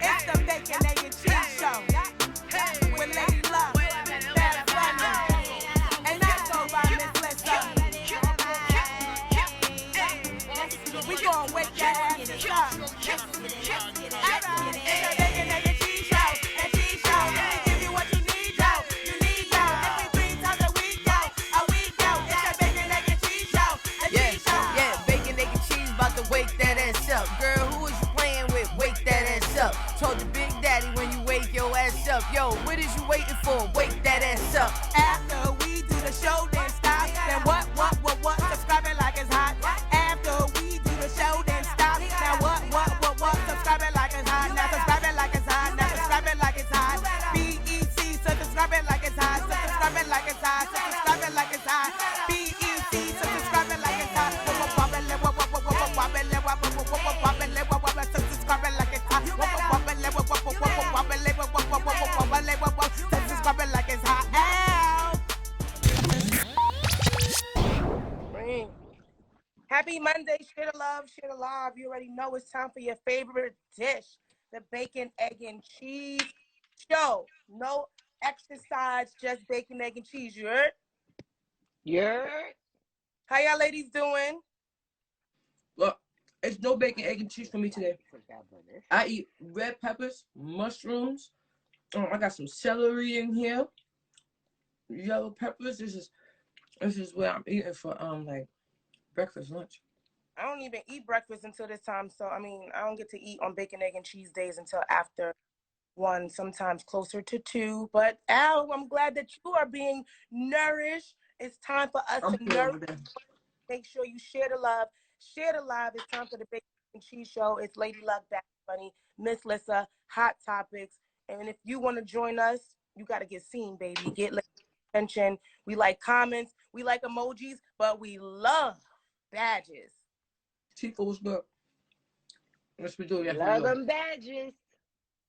It's the Bacon, Egg, and Cheese Show with Lady Love, Bad Bunny, and I go by Miss Lissa. We gon' wake that ass up. Alright, it's the Bacon, Egg, and Cheese Show, and Cheese Show. We give you what you need, yo. You need, yo. Every 3 times a week, yo. A week, yo. It's the Bacon, Egg, and Cheese Show, and Cheese Show. Yeah, bacon, egg, and cheese, about to wake that ass up. Girl, who is you playing with? Wake that ass up. Told your big daddy when you wake your ass up. Yo, what is you waiting for? Wake that ass up. After we do the show, then stop. Then what? Subscribe it like it's hot. After we do the show, then stop. Now what? Subscribe it like it's hot. Now subscribe it like it's hot. Now subscribe it like it's hot. BEC, so subscribe it like it's hot. So subscribe it like it's hot. So subscribe it like it's hot. BEC, so subscribe it like it's hot. Subscribe it like it's hot. Subscribe it like it's hot. Happy Monday, share the love, share the love. You already know it's time for your favorite dish, the bacon, egg, and cheese show. No extra sides, just bacon, egg, and cheese. You heard? Yeah. How y'all ladies doing? Look, it's no bacon, egg, and cheese for me today. I eat red peppers, mushrooms. I got some celery in here. Yellow peppers. This is what I'm eating for like breakfast, lunch. I don't even eat breakfast until this time. So, I mean, I don't get to eat on bacon, egg, and cheese days until after 1, sometimes closer to 2. But, Al, I'm glad that you are being nourished. It's time for us to nourish. Make sure you share the love. Share the love. It's time for the Bacon and Cheese Show. It's Lady Luck, Bad Bunny, Miss Lissa, Hot Topics. And if you want to join us, you got to get seen, baby. Get attention. We like comments. We like emojis. But we love badges. Tifa, what's good? Let's be doing that. Love them badges.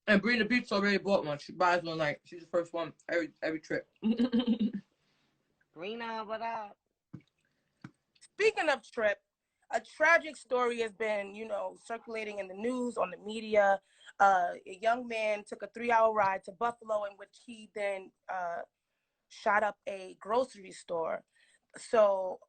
And Brina Beats already bought one. She buys one like she's the first one every trip. Brina, what up? Speaking of trip, a tragic story has been, circulating in the news, on the media. A young man took a 3-hour ride to Buffalo in which he then shot up a grocery store. So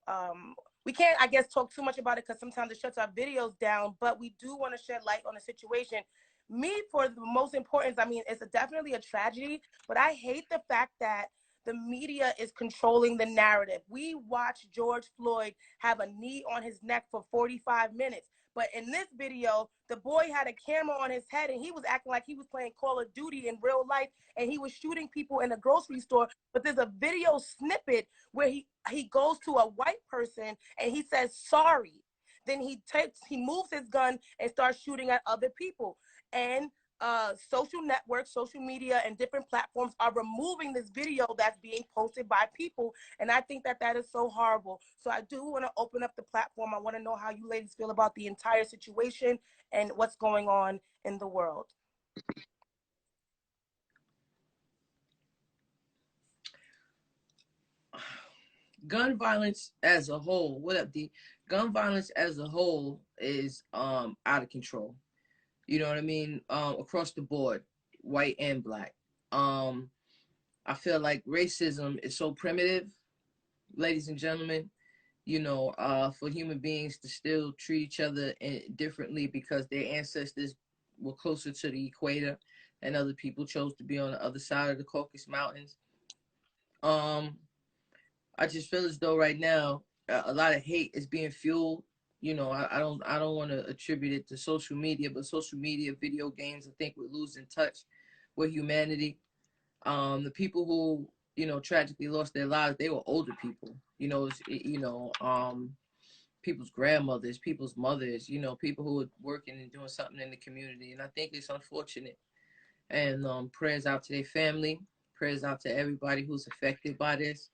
we can't, I guess, talk too much about it because sometimes it shuts our videos down, but we do want to shed light on the situation. Me, for the most importance, I mean, it's definitely a tragedy, but I hate the fact that the media is controlling the narrative. We watched George Floyd have a knee on his neck for 45 minutes. But in this video, the boy had a camera on his head and he was acting like he was playing Call of Duty in real life and he was shooting people in a grocery store. But there's a video snippet where he goes to a white person and he says, sorry. Then he moves his gun and starts shooting at other people. And social networks, social media, and different platforms are removing this video that's being posted by people. And I think that is so horrible. So I do want to open up the platform. I want to know how you ladies feel about the entire situation and what's going on in the world. Gun violence as a whole, what up, D? Gun violence as a whole is out of control. You know what I mean? Across the board, white and black. I feel like racism is so primitive, ladies and gentlemen, for human beings to still treat each other differently because their ancestors were closer to the equator and other people chose to be on the other side of the Caucasus Mountains. I just feel as though right now a lot of hate is being fueled. I don't want to attribute it to social media, but social media, video games, I think we're losing touch with humanity. The people who, tragically lost their lives, they were older people, people's grandmothers, people's mothers, people who are working and doing something in the community. And I think it's unfortunate. And prayers out to their family, prayers out to everybody who's affected by this.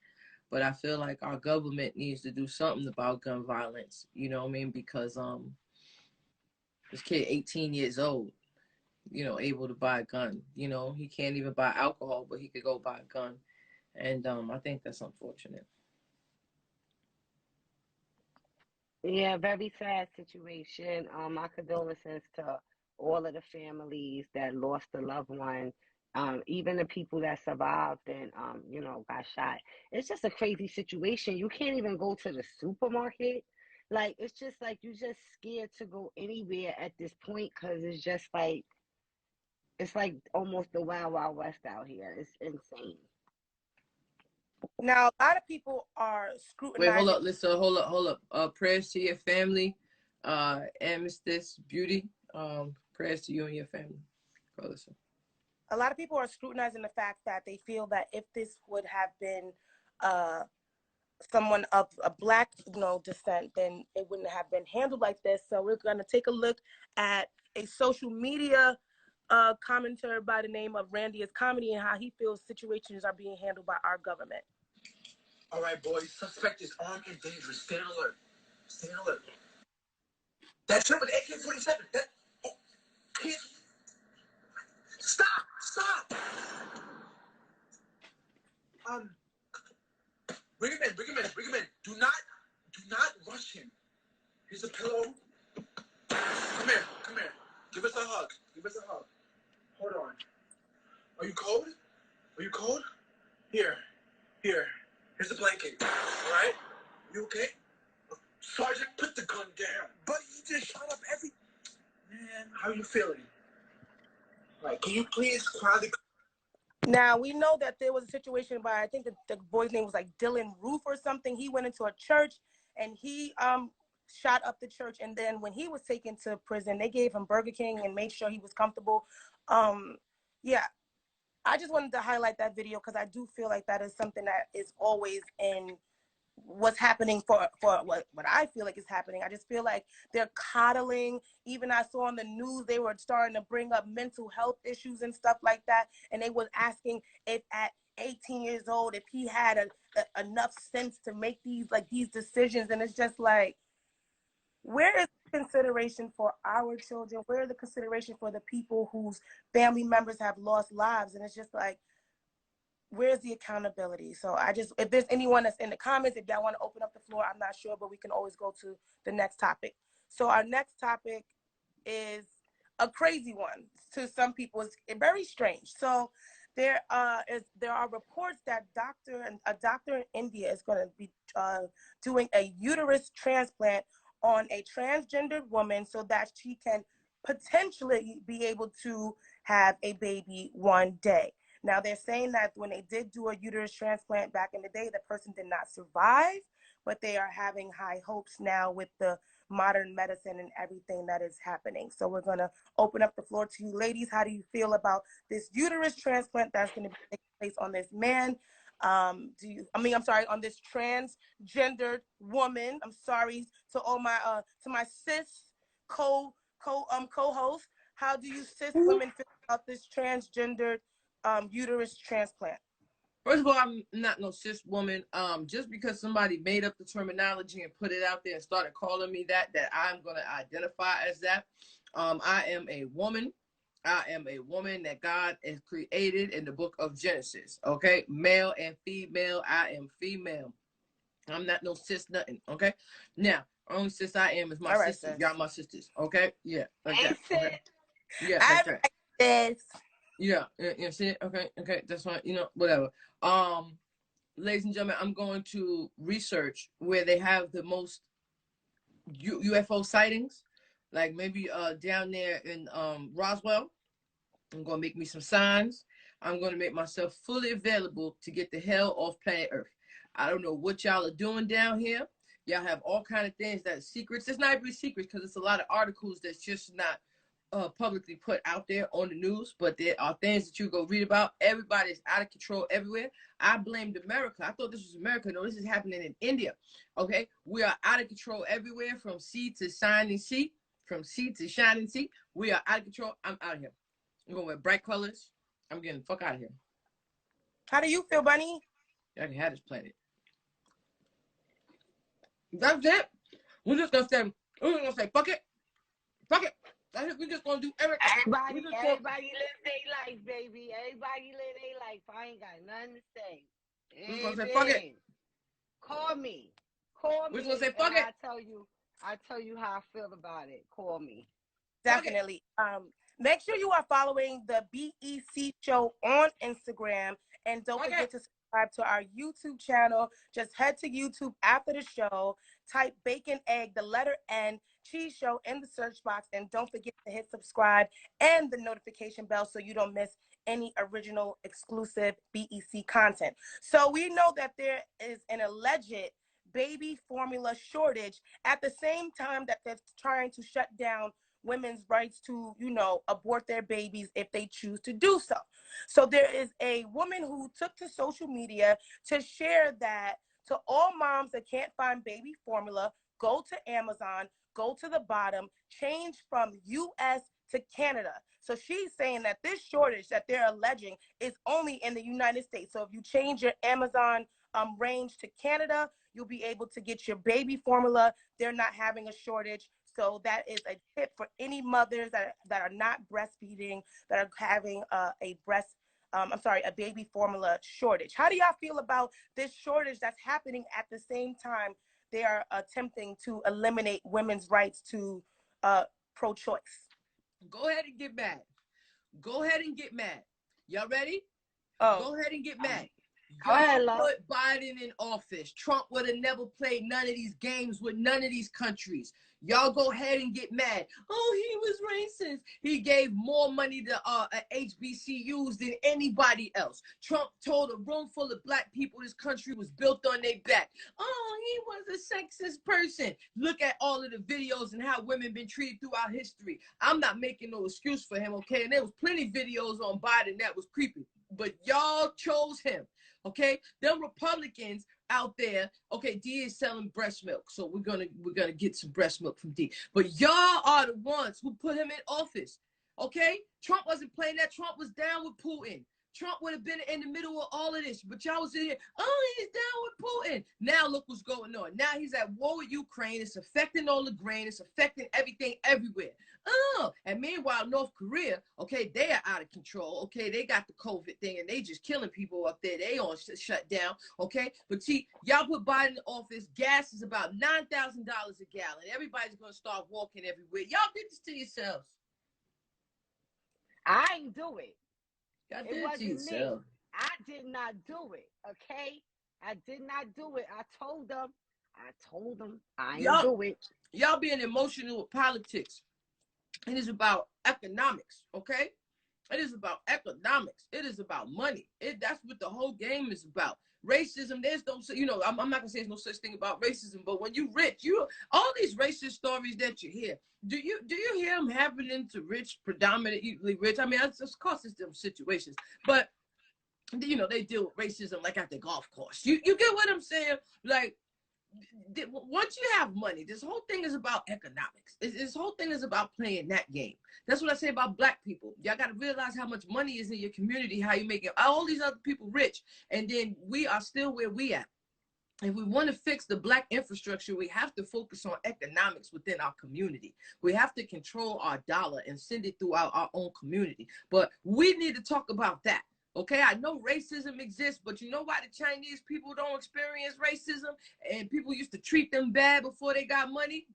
But I feel like our government needs to do something about gun violence, because this kid, 18 years old, able to buy a gun, he can't even buy alcohol, but he could go buy a gun. And I think that's unfortunate. Yeah, very sad situation. My condolences to all of the families that lost a loved one, even the people that survived and, got shot. It's just a crazy situation. You can't even go to the supermarket. Like, it's just like you're just scared to go anywhere at this point because it's like almost the Wild Wild West out here. It's insane. Now, a lot of people are Wait, hold scrutinizing. up, Lisa. Hold up. Prayers to your family, Amethyst Beauty. Prayers to you and your family. Go listen. A lot of people are scrutinizing the fact that they feel that if this would have been someone of a Black, descent, then it wouldn't have been handled like this. So we're going to take a look at a social media commenter by the name of Randy is Comedy and how he feels situations are being handled by our government. All right, boys. Suspect is armed and dangerous. Stay on alert. Stay on alert. That's him with AK-47. Stop! Stop! Bring him in. Do not rush him. Here's a pillow. Come here. Give us a hug. Hold on. Are you cold? Here. Here's a blanket. All right? You okay? Sergeant, put the gun down. Buddy, you just shot up every... Man, how are you feeling? All right, can you please quietly... Now, we know that there was a situation by, I think the boy's name was like Dylan Roof or something. He went into a church and he shot up the church. And then when he was taken to prison, they gave him Burger King and made sure he was comfortable. Yeah, I just wanted to highlight that video because I do feel like that is something that is always in what's happening for what I feel like is happening. I just feel like they're coddling. Even I saw on the news, they were starting to bring up mental health issues and stuff like that. And they was asking if at 18 years old, if he had enough sense to make these decisions. And it's just like, where is the consideration for our children? Where is the consideration for the people whose family members have lost lives? And it's just like, where's the accountability? So if there's anyone that's in the comments, if y'all want to open up the floor, I'm not sure, but we can always go to the next topic. So our next topic is a crazy one to some people. It's very strange. So there are reports that a doctor in India is going to be doing a uterus transplant on a transgender woman so that she can potentially be able to have a baby one day. Now, they're saying that when they did do a uterus transplant back in the day, the person did not survive, but they are having high hopes now with the modern medicine and everything that is happening. So we're going to open up the floor to you ladies. How do you feel about this uterus transplant that's going to be taking place on this man? On this transgendered woman. I'm sorry to all my to my cis co-host. How do you cis women feel about this transgendered uterus transplant? First of all, I'm not no cis woman. Just because somebody made up the terminology and put it out there and started calling me that I'm gonna identify as that. I am a woman. I am a woman that God has created in the book of Genesis. Okay, male and female. I am female. I'm not no cis nothing. Okay. Now, only cis I am is my sister. Sis. Y'all my sisters. Okay. Yeah. Like that. Okay. Yeah. Like that. This. Yeah, see it? Okay, that's fine. Whatever. Ladies and gentlemen, I'm going to research where they have the most UFO sightings, like maybe down there in Roswell. I'm gonna make me some signs. I'm gonna make myself fully available to get the hell off planet Earth. I don't know what y'all are doing down here. Y'all have all kind of things that are secrets. It's not really secrets because it's a lot of articles that's just not publicly put out there on the news, but there are things that you go read about. Everybody's out of control everywhere. I blamed America. I thought this was America. No, this is happening in India. Okay, we are out of control everywhere, from sea to shining sea, We are out of control. I'm out of here. I'm going to wear bright colors. I'm getting the fuck out of here. How do you feel, Bunny? I can have this planet. That's it. We're just gonna say fuck it. We're just gonna do everything. Everybody live their life, baby. Everybody live their life. I ain't got nothing to say. We're gonna say fuck it. Call me. We're gonna say fuck it. I tell you how I feel about it. Call me. Definitely. Make sure you are following the BEC Show on Instagram, and don't forget to subscribe to our YouTube channel. Just head to YouTube after the show, type bacon, egg, the letter N, cheese show in the search box, and don't forget to hit subscribe and the notification bell so you don't miss any original exclusive BEC content. So we know that there is an alleged baby formula shortage at the same time that they're trying to shut down women's rights to, abort their babies if they choose to do so. So there is a woman who took to social media to share that to all moms that can't find baby formula, go to Amazon, go to the bottom, change from US to Canada. So she's saying that this shortage that they're alleging is only in the United States. So if you change your Amazon range to Canada, you'll be able to get your baby formula. They're not having a shortage. So that is a tip for any mothers that are not breastfeeding, that are having a baby formula shortage. How do y'all feel about this shortage that's happening at the same time they are attempting to eliminate women's rights to pro-choice? Go ahead and get mad. Go ahead and get mad. Y'all ready? Oh. Go ahead and get mad. Y'all put Biden in office. Trump would have never played none of these games with none of these countries. Y'all go ahead and get mad. Oh, he was racist. He gave more money to HBCUs than anybody else. Trump told a room full of black people this country was built on their back. Oh, he was a sexist person. Look at all of the videos and how women been treated throughout history. I'm not making no excuse for him, okay? And there was plenty of videos on Biden that was creepy. But y'all chose him. Okay, them Republicans out there. Okay, D is selling breast milk, so we're gonna get some breast milk from D. But y'all are the ones who put him in office. Okay, Trump wasn't playing that. Trump was down with Putin. Trump would have been in the middle of all of this, but y'all was in here. Oh, he's down with Putin. Now look what's going on. Now he's at war with Ukraine. It's affecting all the grain. It's affecting everything everywhere. Oh, and meanwhile, North Korea, okay, they are out of control. Okay, they got the COVID thing and they just killing people up there. They on shut down. Okay, but see, y'all put Biden in office. Gas is about $9,000 a gallon. Everybody's gonna start walking everywhere. Y'all did this to yourselves. I ain't do it. It wasn't me. I did not do it. Okay, I did not do it. I told them I ain't do it. Y'all being emotional with politics. It is about economics, okay? It is about economics. It is about money. That's what the whole game is about. Racism, there's no, I'm not gonna say there's no such thing about racism, but when you rich, all these racist stories that you hear, do you hear them happening to rich, predominantly rich? I mean, of course it's them situations, but they deal with racism like at the golf course. You get what I'm saying? Like, once you have money, this whole thing is about economics. This whole thing is about playing that game. That's what I say about black people. Y'all got to realize how much money is in your community, how you make it, all these other people rich, and then we are still where we at. If we want to fix the black infrastructure, we have to focus on economics within our community. We have to control our dollar and send it throughout our own community. But we need to talk about that. Okay, I know racism exists, but you know why the Chinese people don't experience racism and people used to treat them bad before they got money?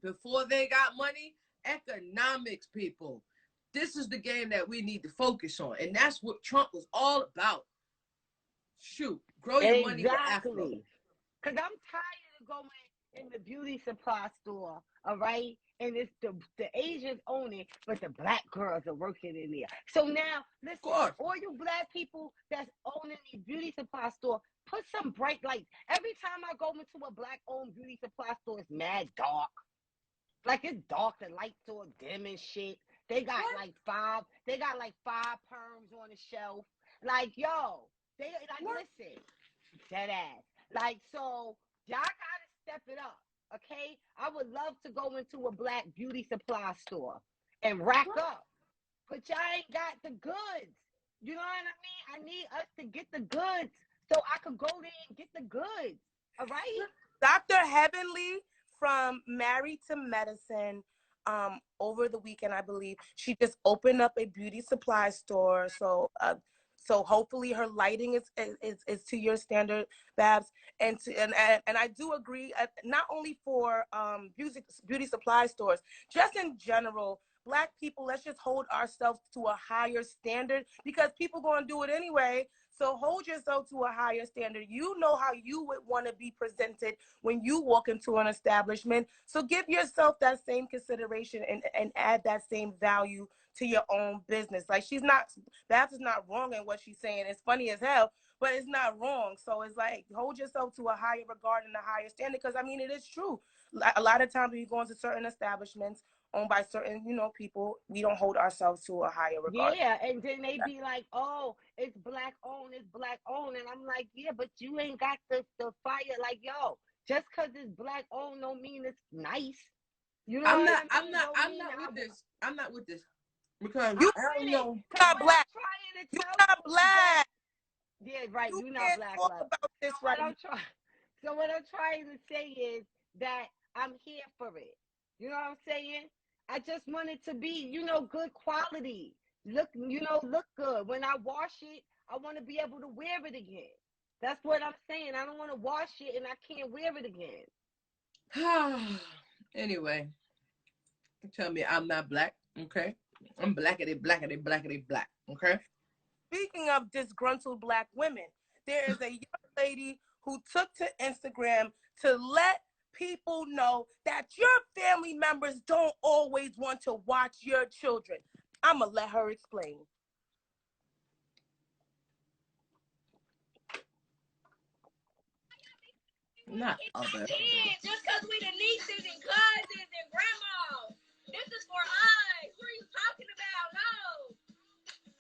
Economics, people. This is the game that we need to focus on. And that's what Trump was all about. Shoot, grow your money with Afro. Because I'm tired of going in the beauty supply store, all right? And it's the Asians own it, but the black girls are working in there. So now, listen, all you black people that's owning the beauty supply store, put some bright lights. Every time I go into a black-owned beauty supply store, it's mad dark. Like, it's dark, the lights all dim and shit. They got like five perms on the shelf. Like, yo, listen, dead ass. Like, so, y'all gotta step it up. Okay, I would love to go into a black beauty supply store and rack up, but y'all ain't got the goods. You know what I mean? I need us to get the goods so I could go there and get the goods. All right. Dr. Heavenly from Married to Medicine, over the weekend, I believe, she just opened up a beauty supply store. So hopefully her lighting is to your standard, Babs. And I do agree, not only for beauty supply stores, just in general, Black people, let's just hold ourselves to a higher standard, because people going to do it anyway. So hold yourself to a higher standard. You know how you would want to be presented when you walk into an establishment. So give yourself that same consideration and add that same value to your own business. Like, Babs is not wrong in what she's saying. It's funny as hell, but it's not wrong. So it's like, hold yourself to a higher regard and a higher standard, because I mean, it is true. A lot of times when you go into certain establishments owned by certain, people, we don't hold ourselves to a higher regard. Yeah, and then they be like, oh, it's Black owned, and I'm like, yeah, but you ain't got the fire. Like, yo, just because it's Black owned don't mean it's nice. You know I'm what not. I I'm mean? not. I'm not with this. I'm not with this because You I don't know. not Black. You're not Black. Yeah, right. You You're not can't Black, talk love. about this So right what now. what I'm trying to say is that I'm here for it. You know what I'm saying? I just want it to be, good quality. Look good. When I wash it, I want to be able to wear it again. That's what I'm saying. I don't want to wash it and I can't wear it again. Anyway, tell me I'm not Black, okay? I'm blackity, blackity, blackity, black, okay? Speaking of disgruntled Black women, there is a young lady who took to Instagram to let people know that your family members don't always want to watch your children. I'm going to let her explain. Not other. Just because we the nieces and cousins and grandmas. This is for us. What are you talking about? No.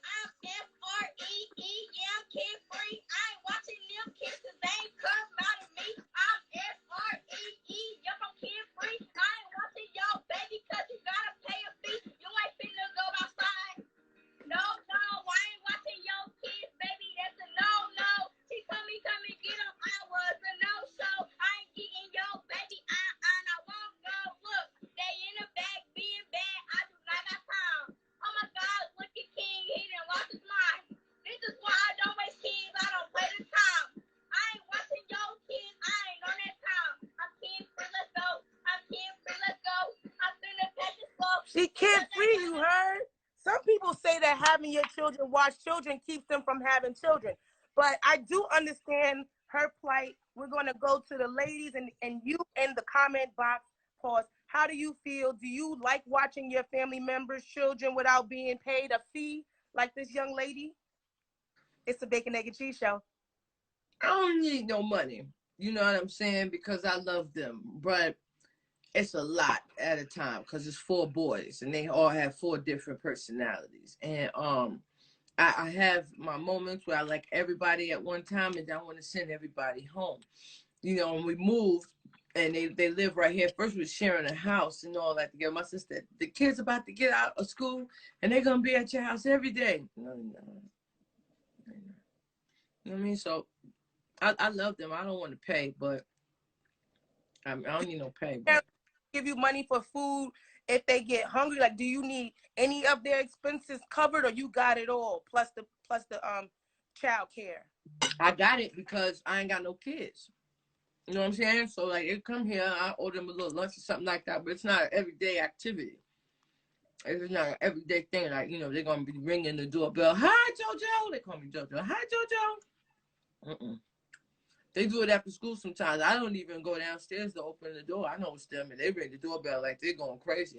I'm F-R-E-E. Yeah, I'm kid free. I ain't watching them kids because they ain't come out of me. I'm F-R-E-E. Yup, I'm kid free. I ain't watching y'all baby because you gotta pay a fee. You ain't finna go outside. No, I ain't watching your kids, baby. That's a no. She told me come and get them. I was a no-show. I ain't getting your baby. I won't go. Look, they in the back being bad. I do not got time. Oh my God, look at King. He done lost his mind. This is why I don't waste kids. I don't play the time. I ain't watching your kids. I ain't on that time. I'm kid free. Let's go. I'm kid free. Let's go. I'm finna pet this book. She kid free, you heard? Some people say that having your children watch children keeps them from having children. But I do understand her plight. We're going to go to the ladies and you in the comment box. Pause. How do you feel? Do you like watching your family members' children without being paid a fee like this young lady? It's the Bacon, Egg, and Cheese Show. I don't need no money. You know what I'm saying? Because I love them. But it's a lot at a time because it's 4 boys and they all have 4 different personalities. And I have my moments where I like everybody at one time and I want to send everybody home. When we moved and they live right here, first we were sharing a house and all that together. My sister, the kids about to get out of school and they're going to be at your house every day. No. You know what I mean? So I love them. I don't want to pay, but I don't need no pay. But give you money for food if they get hungry? Like, do you need any of their expenses covered, or you got it all plus the child care? I got it because I ain't got no kids. You know what I'm saying? So like, they come here, I order them a little lunch or something like that, but it's not an everyday activity. It's not an everyday thing. Like, they're gonna be ringing the doorbell. Hi, JoJo. They call me JoJo. Hi, JoJo. They do it after school sometimes. I don't even go downstairs to open the door. I know it's them, and they ring the doorbell like they're going crazy.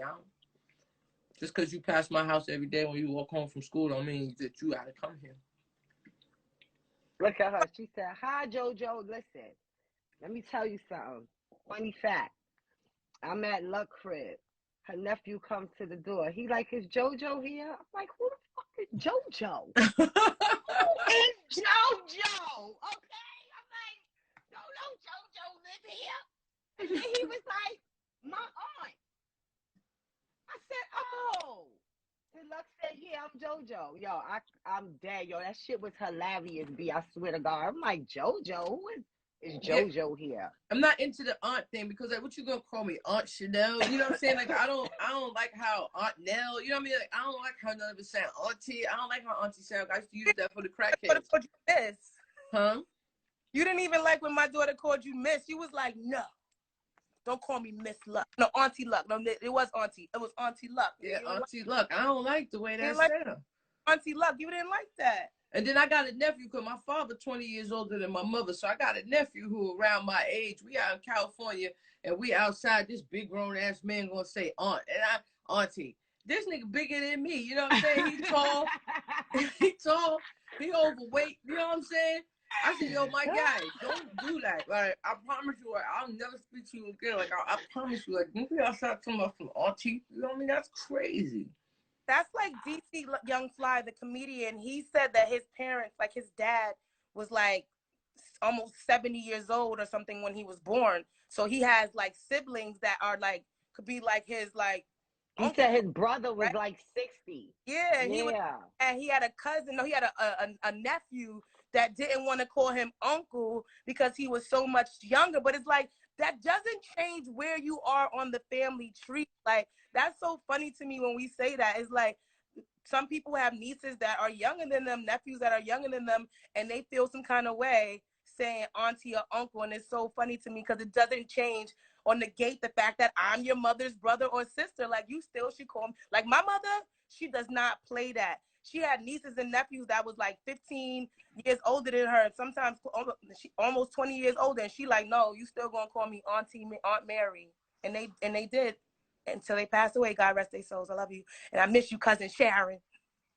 Just because you pass my house every day when you walk home from school don't mean that you gotta come here. Look at her. She said, hi, JoJo. Listen, let me tell you something. Funny fact. I'm at Luck Crib. Her nephew comes to the door. He like, is JoJo here? I'm like, who the fuck is JoJo? Who is JoJo? Okay? I'm like, no, JoJo live here. And then he was like, my aunt. I said, oh. And Luck said, yeah, I'm JoJo. Yo, I'm dead. Yo, that shit was hilarious, B. I swear to God. I'm like, JoJo? Who is JoJo here? I'm not into the aunt thing because like, what you gonna call me, Aunt Chanel? You know what I'm saying? Like, I don't like how Aunt Nell. You know what I mean? Like, I don't like how none of it sound auntie. I don't like how auntie sound. I used to use that for the crackheads. Called you Miss. Huh? You didn't even like when my daughter called you Miss. You was like, no. Don't call me Miss Luck. No, Auntie Luck. No, it was Auntie. It was Auntie Luck. Yeah, Auntie Luck. I don't like the way that sounds. Auntie Luck, you didn't like that. And then I got a nephew because my father 20 years older than my mother. So I got a nephew who around my age. We out in California and we outside. This big grown ass man gonna say aunt and auntie. This nigga bigger than me. You know what I'm saying? He tall. He tall. He overweight. You know what I'm saying? I said, yo, my guy, don't do that. Like, I promise you, like, I'll never speak to you again. Like, I promise you, like, don't be outside talking about some auntie. You know what I mean? That's crazy. That's like DC Young Fly, the comedian. He said that his parents, like his dad, was like almost 70 years old or something when he was born. So he has like siblings that are like, could be like his like. He said his brother was like 60. Yeah, and he had a cousin. No, he had a nephew that didn't want to call him uncle because he was so much younger. But it's like that doesn't change where you are on the family tree. Like that's so funny to me when we say that. It's like some people have nieces that are younger than them, nephews that are younger than them, and they feel some kind of way saying auntie or uncle. And it's so funny to me because it doesn't change or negate the fact that I'm your mother's brother or sister. Like you still should call me. Like my mother, she does not play that. She had nieces and nephews that was like 15 years older than her. Sometimes she almost 20 years older. And she like, no, you still gonna call me Auntie Aunt Mary. And they did until they passed away. God rest their souls. I love you. And I miss you, cousin Sharon.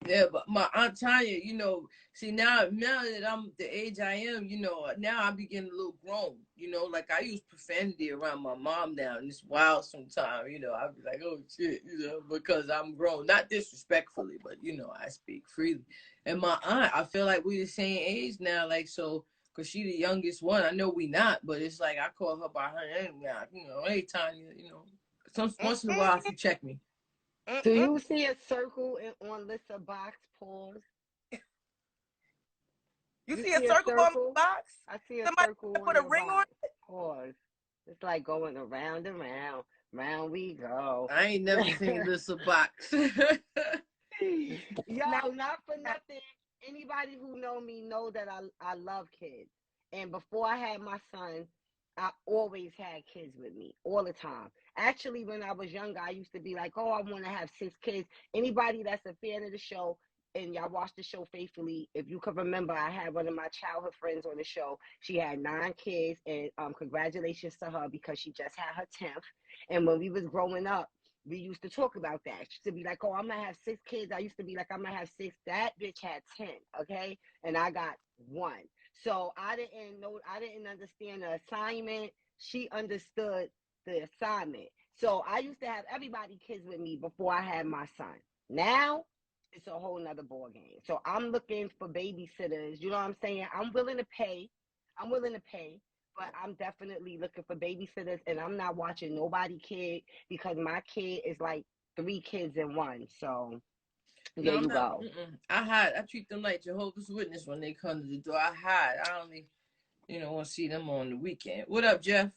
Yeah, but my Aunt Tanya, you know, see now that I'm the age I am, you know, now I be getting a little grown, you know, like I use profanity around my mom now, and it's wild sometimes, you know, I'll be like, oh shit, you know, because I'm grown, not disrespectfully, but you know, I speak freely. And my aunt, I feel like we the same age now, like so, cause she the youngest one. I know we not, but it's like I call her by her name now, you know, hey Tanya, you know, once in a while she check me. Do you see a circle on Lissa box? Pause. You see a circle on the box? I see a Somebody circle put on a ring box. on it? Pause. It's like going around and round. Round we go. I ain't never seen Lissa box. Yo, not for nothing. Anybody who know me know that I love kids. And before I had my son, I always had kids with me all the time. Actually, when I was younger, I used to be like, oh, I want to have 6 kids. Anybody that's a fan of the show and y'all watch the show faithfully, if you can remember, I had one of my childhood friends on the show. She had 9 kids, and congratulations to her because she just had her 10th. And when we was growing up, we used to talk about that. She used to be like, oh, I'm going to have 6 kids. I used to be like, I'm going to have 6. That bitch had 10, okay? And I got 1. So I didn't understand the assignment. She understood the assignment. So I used to have everybody kids with me before I had my son. Now it's a whole nother ball game. So I'm looking for babysitters. You know what I'm saying? I'm willing to pay, but I'm definitely looking for babysitters, and I'm not watching nobody kid because my kid is like 3 kids in one. So there you go. I treat them like Jehovah's Witness when they come to the door. I hide. I only, you know, want to see them on the weekend. What up, Jeff?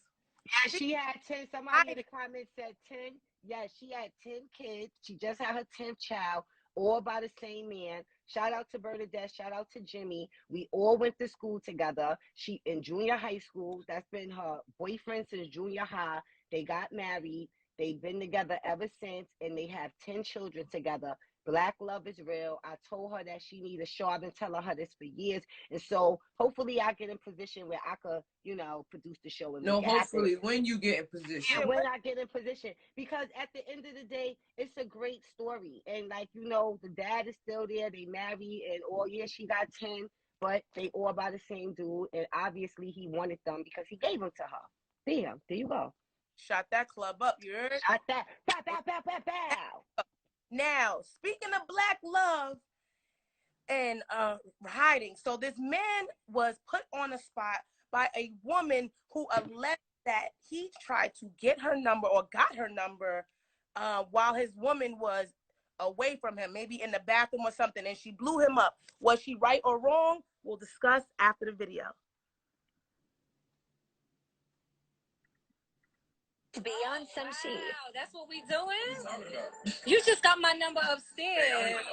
Yeah, she had 10. Somebody in the comments said 10. Yeah, she had 10 kids. She just had her 10th child, all by the same man. Shout out to Bernadette. Shout out to Jimmy. We all went to school together. She in junior high school. That's been her boyfriend since junior high. They got married. They've been together ever since, and they have 10 children together. Black love is real. I told her that she needs a show. I've been telling her this for years. And so hopefully I get in position where I could, you know, produce the show. And no, hopefully when you get in position. Yeah, when I get in position. Because at the end of the day, it's a great story. And like, you know, the dad is still there. They married and all year she got 10, but they all by the same dude. And obviously he wanted them because he gave them to her. Damn, there you go. Shot that club up, you heard? Shot that. Bow, bow, bow, bow, bow. Now, speaking of black love and hiding, so this man was put on the spot by a woman who alleged that he tried to get her number or got her number while his woman was away from him, maybe in the bathroom or something, and she blew him up. Was she right or wrong? We'll discuss after the video. Beyond some shit. Wow, that's what we doing? You just got my number upstairs,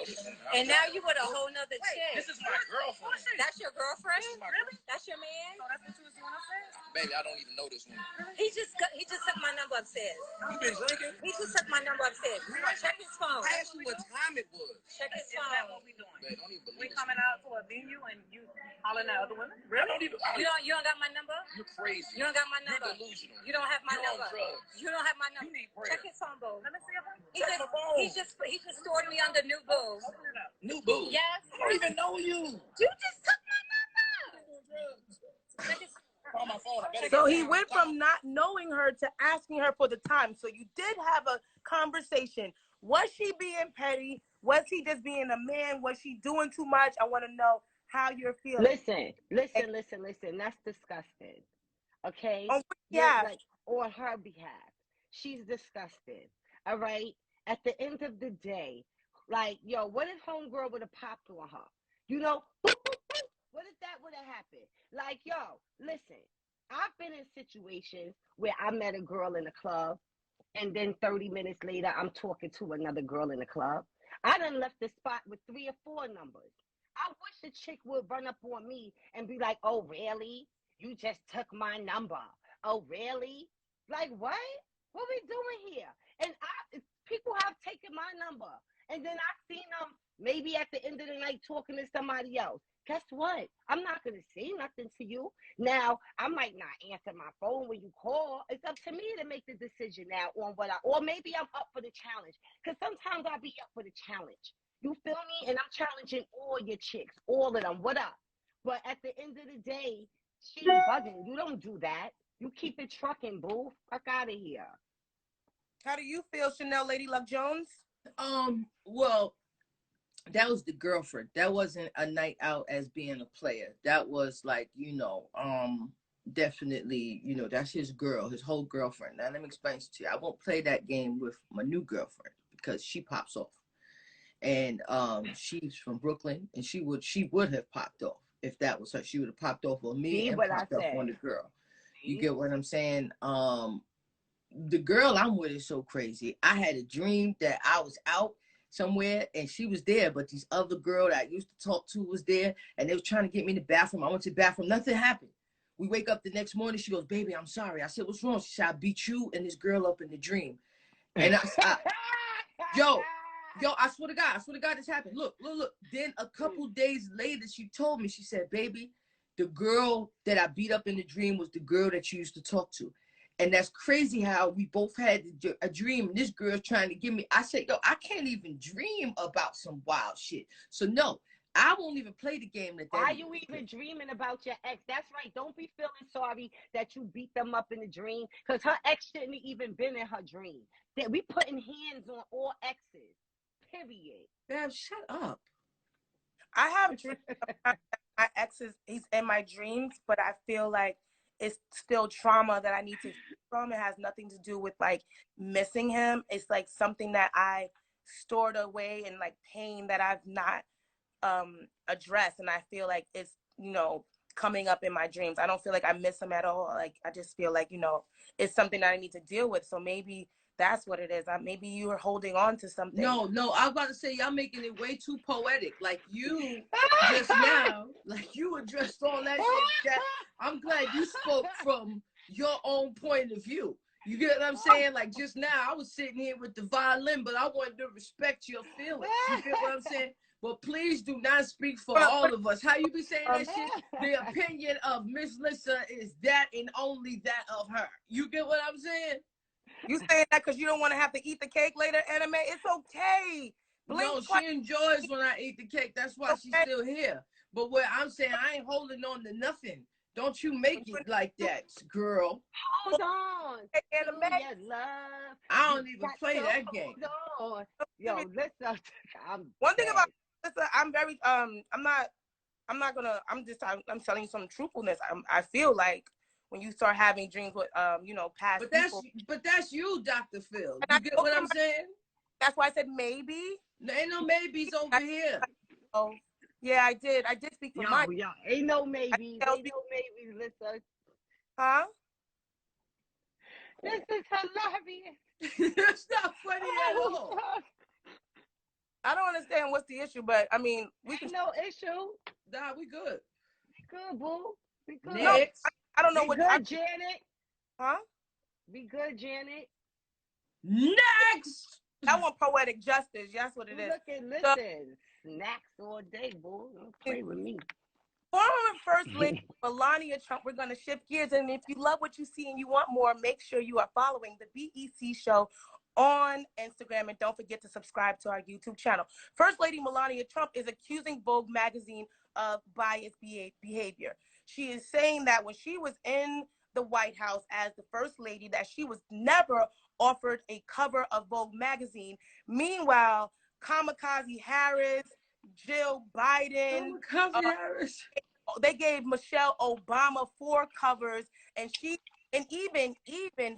and now you with a whole nother chick. This is my girlfriend. That's your girlfriend? This is my Really? That's your man? So that's what you was doing upstairs? Baby, I don't even know this woman. He just took my number upstairs. You been drinking? He just took my number upstairs. Check his phone. I asked you what time it was. Check his Is phone. that what we doing? Babe, don't even We believe coming out to a venue and you hollering at other women? I don't even. You don't got my number? You're crazy. You don't got my You're number. delusional. You don't have my You're on number. drugs. You don't have my number. You need prayer. Check his phone, boo. Let me see if I can. He just stored me under new boo. Open it up. New boo. Yes. I don't even know you. You just took my number. Check his Call my phone. I better So get he down. went from not knowing her to asking her for the time. So you did have a conversation. Was she being petty? Was he just being a man? Was she doing too much? I want to know how you're feeling. Listen. That's disgusting. Okay? On You're, behalf. like, on her behalf. She's disgusted. All right? At the end of the day, like, yo, what if homegirl would have popped on her? You know, boop, boop, boop. What if that would have happened? Like, yo, listen, I've been in situations where I met a girl in a club, and then 30 minutes later, I'm talking to another girl in the club. I done left the spot with 3 or 4 numbers. I wish a chick would run up on me and be like, oh, really? You just took my number. Oh, really? Like, what? What we doing here? And people have taken my number. And then I've seen them maybe at the end of the night talking to somebody else. Guess what? I'm not going to say nothing to you. Now, I might not answer my phone when you call. It's up to me to make the decision now on or maybe I'm up for the challenge. Because sometimes I'll be up for the challenge. You feel me? And I'm challenging all your chicks, all of them. What up? But at the end of the day, she's bugging. You don't do that. You keep it trucking, boo. Fuck out of here. How do you feel, Chanel Lady Luck Jones? Well, that was the girlfriend. That wasn't a night out as being a player. That was like, definitely, that's his girl, his whole girlfriend. Now, let me explain this to you. I won't play that game with my new girlfriend because she pops off. And she's from Brooklyn, and she would have popped off if that was her. She would have popped off on me and popped off on the girl. You get what I'm saying? The girl I'm with is so crazy. I had a dream that I was out somewhere and she was there, but this other girl that I used to talk to was there, and they was trying to get me in the bathroom. I went to the bathroom. Nothing happened. We wake up the next morning. She goes, baby, I'm sorry. I said, what's wrong? She said, I beat you and this girl up in the dream. And yo, I swear to God, this happened. Look. Then a couple days later, she told me, she said, baby, the girl that I beat up in the dream was the girl that you used to talk to. And that's crazy how we both had a dream. And this girl's trying to give me. I said, yo, I can't even dream about some wild shit. So no, I won't even play the game. Why are you even dreaming about your ex? That's right. Don't be feeling sorry that you beat them up in the dream, because her ex shouldn't even been in her dream. That we putting hands on all exes. Period. Damn, shut up. I have dreams about my exes. He's in my dreams, but I feel like it's still trauma that I need to heal from. It has nothing to do with like missing him. It's like something that I stored away and like pain that I've not addressed. And I feel like it's, coming up in my dreams. I don't feel like I miss him at all. Like, I just feel like, it's something that I need to deal with. So maybe that's what it is. Maybe you are holding on to something. No, I was about to say, y'all making it way too poetic. Like you just now, like you addressed all that shit. I'm glad you spoke from your own point of view. You get what I'm saying? Like just now, I was sitting here with the violin, but I wanted to respect your feelings. You get what I'm saying? But please do not speak for all of us. How you be saying that shit? The opinion of Miss Lissa is that and only that of her. You get what I'm saying? You saying that because you don't want to have to eat the cake later, Anime? It's okay. No, she enjoys when I eat the cake. That's why she's still here. But what I'm saying, I ain't holding on to nothing. Don't you make it like that, girl. Hold on. Anime. Love. I don't even play that game. Hold on. Yo, listen. One thing about Lissa, I'm very I'm telling you some truthfulness. I feel like when you start having dreams with past people. But that's you, Dr. Phil. You get what I'm saying? That's why I said maybe. There ain't no maybes over here. Oh, yeah, I did speak for mine. Yo, ain't no maybes. Ain't no maybes, Lissa. Huh? This is hilarious. It's not funny at all. I don't understand what's the issue, but I mean, we can. No issue. Nah, we good. We good, boo. We good. Next. I don't know Be what. good, Janet. Huh? Be good, Janet. Next. I want poetic justice. That's what it is. Listen, snacks all day, boy. Don't play with me. Former First Lady Melania Trump, we're going to shift gears. And if you love what you see and you want more, make sure you are following the BEC Show on Instagram. And don't forget to subscribe to our YouTube channel. First Lady Melania Trump is accusing Vogue magazine of biased behavior. She is saying that when she was in the White House as the First Lady, that she was never offered a cover of Vogue magazine. Meanwhile, Kamikaze Harris, Jill Biden, Harris. they gave Michelle Obama 4 covers, and even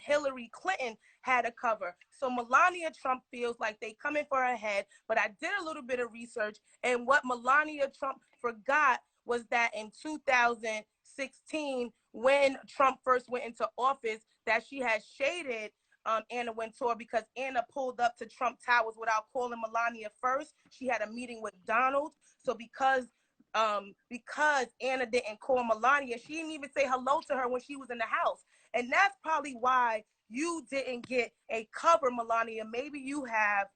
Hillary Clinton had a cover. So Melania Trump feels like they coming for her head. But I did a little bit of research, and what Melania Trump forgot was that in 2016, when Trump first went into office, that she had shaded Anna Wintour because Anna pulled up to Trump Towers without calling Melania first. She had a meeting with Donald. So because Anna didn't call Melania, she didn't even say hello to her when she was in the house. And that's probably why you didn't get a cover, Melania. Maybe you have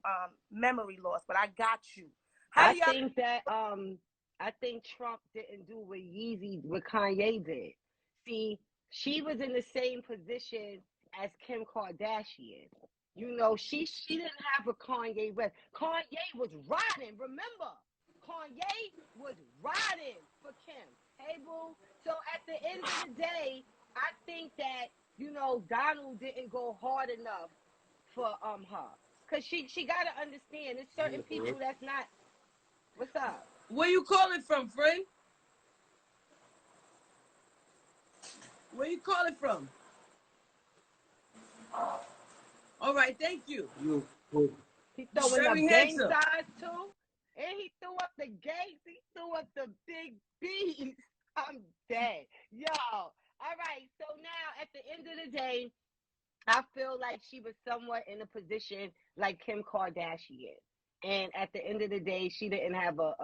memory loss, but I got you. I think Trump didn't do what Kanye did. See, she was in the same position as Kim Kardashian. You know, she didn't have a Kanye West. Kanye was riding, remember? Kanye was riding for Kim. Hey, boo. So at the end of the day, I think that, you know, Donald didn't go hard enough for her. Because she got to understand, there's certain people that's not. What's up? Where you calling from, friend? Where you calling from? All right, thank you. He throwing up Very gang handsome. signs too. And he threw up the gangs. He threw up the big B's. I'm dead. Yo. All right. So now at the end of the day, I feel like she was somewhat in a position like Kim Kardashian. And at the end of the day, she didn't have a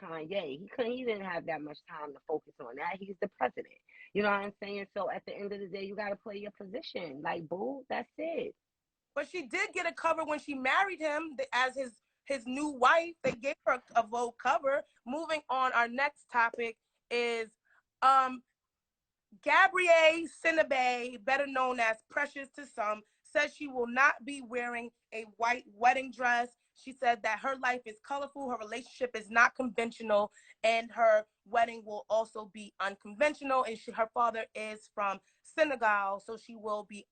Kanye. He didn't have that much time to focus on that. He's the president. You know what I'm saying? So at the end of the day, you got to play your position. Like, boo, that's it. But she did get a cover when she married him as his new wife. They gave her a Vogue cover. Moving on, our next topic is Gabourey Sidibe, better known as Precious to some, says she will not be wearing a white wedding dress. She said that her life is colorful, her relationship is not conventional, and her wedding will also be unconventional. And her father is from Senegal, so she will be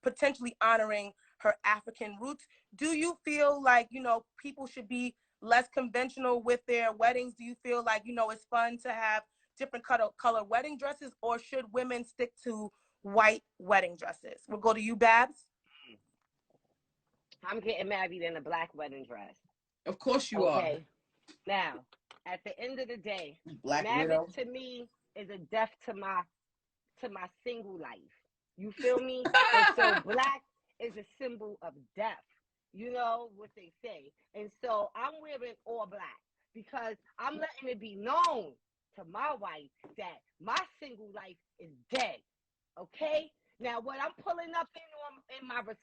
potentially honoring her African roots. Do you feel like, you know, people should be less conventional with their weddings? Do you feel like, you know, it's fun to have different color wedding dresses, or should women stick to white wedding dresses? We'll go to you, Babs. I'm getting married in a black wedding dress. Of course you are. Okay. Now, at the end of the day, Black marriage widow. to me is a death to my single life. You feel me? And so black is a symbol of death. You know what they say. And so I'm wearing all black because I'm letting it be known to my wife that my single life is dead. Okay? Now, what I'm pulling up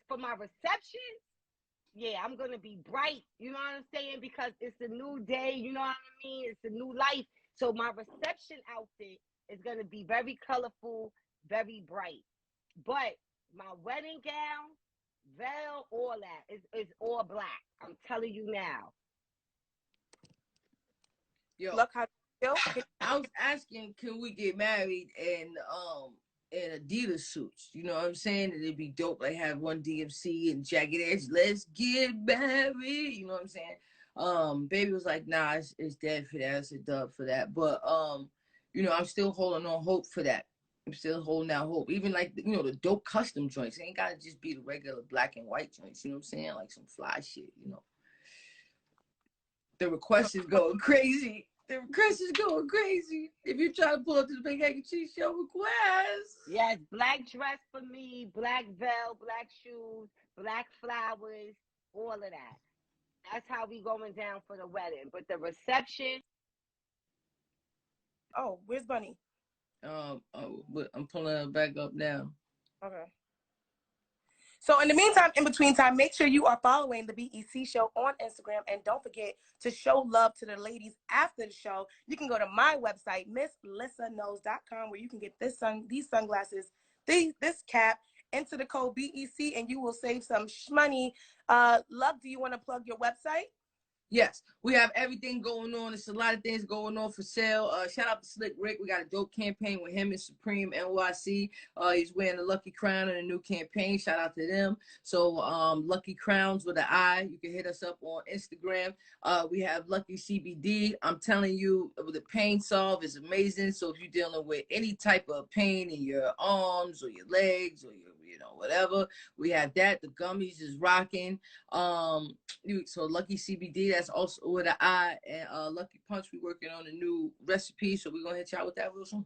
for my reception, yeah, I'm going to be bright. You know what I'm saying? Because it's a new day. You know what I mean? It's a new life. So my reception outfit is going to be very colorful, very bright. But my wedding gown, veil, all that is all black. I'm telling you now. Yo, Look how you feel. I was asking, can we get married in Adidas suits? You know what I'm saying? It'd be dope. Like have one DMC and jagged edge. Let's get married. You know what I'm saying? Baby was like, nah, it's dead for that. It's a dub for that. But you know, I'm still holding on hope for that. I'm still holding out hope. Even like, you know, the dope custom joints. It ain't gotta just be the regular black and white joints. You know what I'm saying? Like some fly shit, you know. The request is going crazy. The request is going crazy. If you try to pull up to the Big Egg and Cheese Show request. Yes, black dress for me, black veil, black shoes, black flowers, all of that. That's how we going down for the wedding. But the reception. Oh, where's Bunny? But I'm pulling it back up now. Okay. So in the meantime, in between time, make sure you are following the BEC Show on Instagram. And don't forget to show love to the ladies after the show. You can go to my website, MissLissaKnows.com, where you can get these sunglasses, this cap, enter the code BEC, and you will save some money. Love, do you want to plug your website? Yes, we have everything going on. There's a lot of things going on for sale. Shout out to Slick Rick. We got a dope campaign with him and Supreme NYC. He's wearing a Lucky Crown in a new campaign. Shout out to them. So Lucky Crowns with an I. You can hit us up on Instagram. We have Lucky CBD. I'm telling you, the pain solve is amazing. So if you're dealing with any type of pain in your arms or your legs or your, whatever, we have that. The gummies is rocking. So Lucky CBD, that's also with an I, and Lucky Punch, we working on a new recipe, so we're gonna hit y'all with that real soon.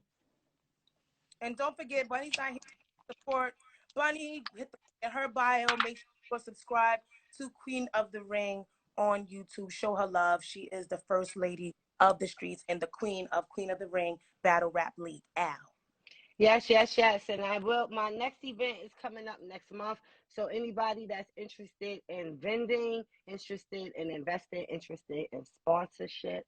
And don't forget, Bunny's not here to support Bunny. Hit in her bio. Make sure you go subscribe to Queen of the Ring on YouTube. Show her love. She is the first lady of the streets and the queen of the Ring Battle Rap League. Al. Yes. And my next event is coming up next month. So anybody that's interested in vending, interested in investing, interested in sponsorship,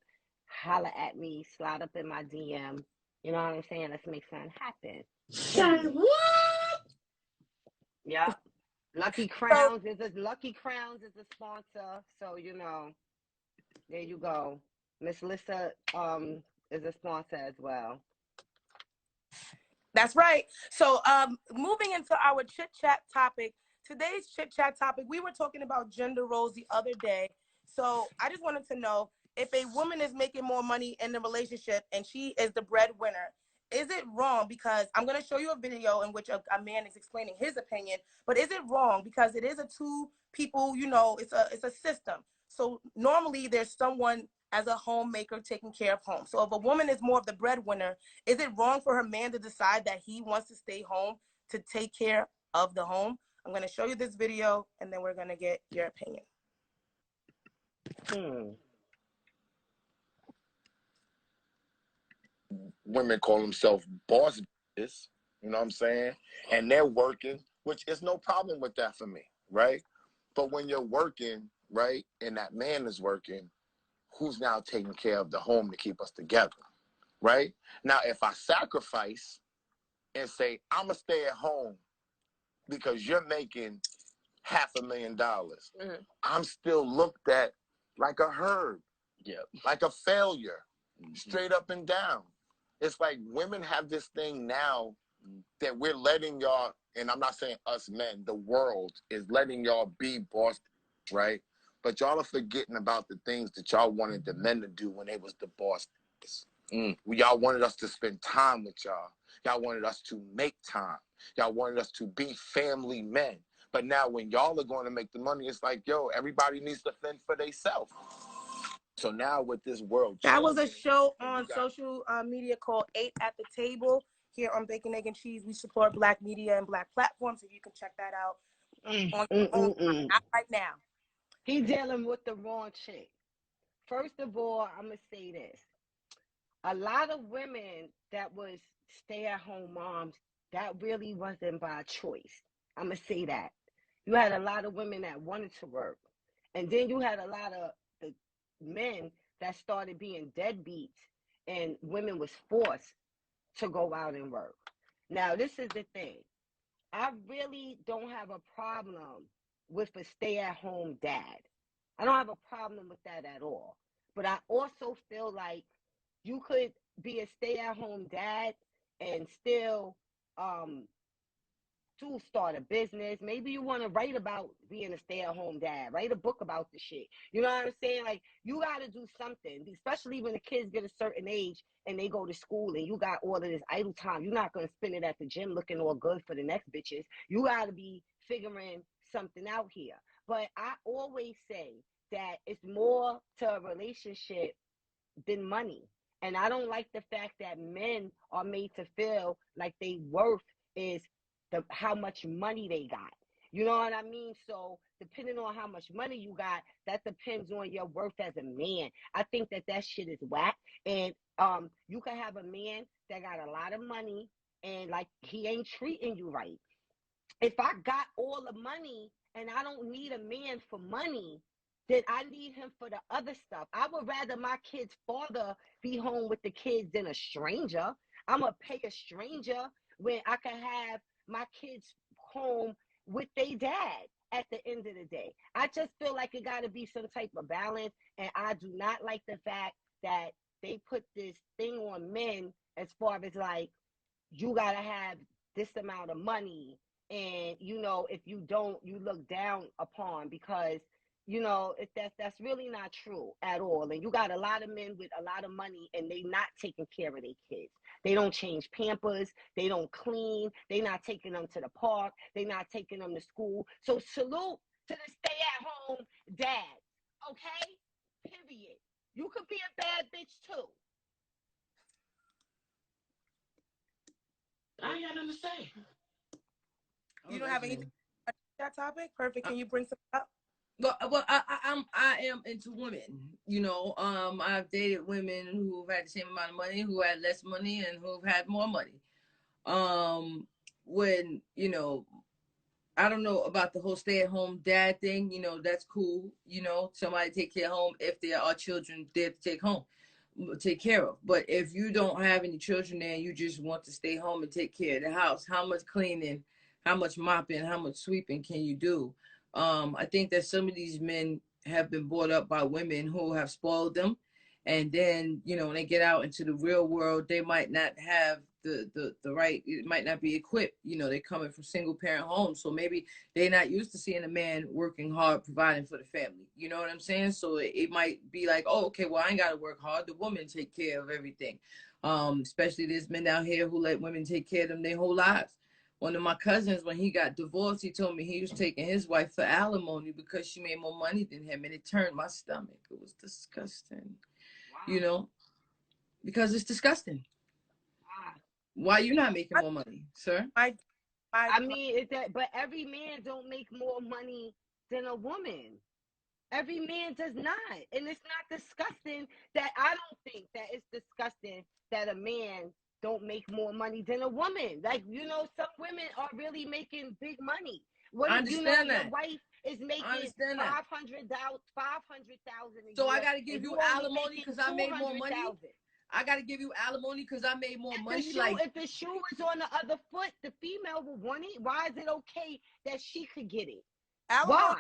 holla at me, slide up in my DM. You know what I'm saying? Let's make something happen. Say what? Yeah. Lucky Crowns is a sponsor. So there you go. Miss Lissa is a sponsor as well. That's right. So moving into our chit-chat topic, today's chit-chat topic, we were talking about gender roles the other day. So I just wanted to know, if a woman is making more money in the relationship and she is the breadwinner, is it wrong? Because I'm going to show you a video in which a man is explaining his opinion, but is it wrong? Because it is a two people, it's a system. So normally there's someone as a homemaker taking care of home. So if a woman is more of the breadwinner, is it wrong for her man to decide that he wants to stay home to take care of the home? I'm going to show you this video, and then we're going to get your opinion. Women call themselves boss bitches, you know what I'm saying? And they're working, which is no problem with that for me, right? But when you're working, right, and that man is working, who's now taking care of the home to keep us together, right? Now, if I sacrifice and say, I'm going to stay at home because you're making $500,000, I'm still looked at like a herd, like a failure, straight up and down. It's like women have this thing now that we're letting y'all, and I'm not saying us men, the world is letting y'all be boss, right? But y'all are forgetting about the things that y'all wanted the men to do when they was the boss. Y'all wanted us to spend time with y'all. Y'all wanted us to make time. Y'all wanted us to be family men. But now when y'all are going to make the money, it's like, yo, everybody needs to fend for themselves. So now with this world changing, that was a show on social media called 8 at the Table here on Bacon, Egg, and Cheese. We support Black media and Black platforms, so you can check that out not right now. He dealing with the wrong chick. First of all, I'm going to say this. A lot of women that was stay-at-home moms, that really wasn't by choice. I'm going to say that. You had a lot of women that wanted to work. And then you had a lot of the men that started being deadbeats, and women was forced to go out and work. Now, this is the thing. I really don't have a problem with a stay-at-home dad. I don't have a problem with that at all. But I also feel like you could be a stay-at-home dad and still to start a business. Maybe you want to write about being a stay-at-home dad. Write a book about the shit. You know what I'm saying? Like, you got to do something, especially when the kids get a certain age and they go to school and you got all of this idle time. You're not going to spend it at the gym looking all good for the next bitches. You got to be figuring something out here. But I always say that it's more to a relationship than money. And I don't like the fact that men are made to feel like they worth is how much money they got. You know what I mean? So depending on how much money you got, that depends on your worth as a man. I think that shit is whack. And you can have a man that got a lot of money and like he ain't treating you right. If I got all the money and I don't need a man for money, then I need him for the other stuff. I would rather my kid's father be home with the kids than a stranger. I'm going to pay a stranger when I can have my kids home with their dad at the end of the day. I just feel like it got to be some type of balance. And I do not like the fact that they put this thing on men as far as like, you got to have this amount of money. And, you know, if you don't, you look down upon because, you know, that's really not true at all. And you got a lot of men with a lot of money and they not taking care of their kids. They don't change Pampers. They don't clean. They not taking them to the park. They not taking them to school. So salute to the stay-at-home dad, okay? Period. You could be a bad bitch too. I ain't got nothing to say. You don't have anything on that topic? Perfect. Can you bring some up? Well, I am into women. You know, I've dated women who've had the same amount of money, who had less money, and who've had more money. When you know, I don't know about the whole stay-at-home dad thing. You know, that's cool. You know, somebody take care of home if there are children there to take care of. But if you don't have any children there and you just want to stay home and take care of the house, how much cleaning, how much mopping, how much sweeping can you do? I think that some of these men have been brought up by women who have spoiled them. And then, you know, when they get out into the real world, they might not have the right, it might not be equipped. You know, they're coming from single parent homes. So maybe they're not used to seeing a man working hard, providing for the family. You know what I'm saying? So it might be like, oh, okay, well, I ain't got to work hard. The woman take care of everything. Especially there's men out here who let women take care of them their whole lives. One of my cousins, when he got divorced, he told me he was taking his wife for alimony because she made more money than him. And it turned my stomach. It was disgusting. Wow. You know, because it's disgusting. Wow. Why you not making more money, sir? I mean, but every man don't make more money than a woman. Every man does not. And it's not disgusting that I don't think that it's disgusting that a man don't make more money than a woman. Like, you know, some women are really making big money. What I you understand know, that. Your wife is making $500,000 a year. So I got to give you alimony because I made more money. I got to give you alimony because I made more money. If the shoe was on the other foot, the female would want it. Why is it okay that she could get it? Alimony Why?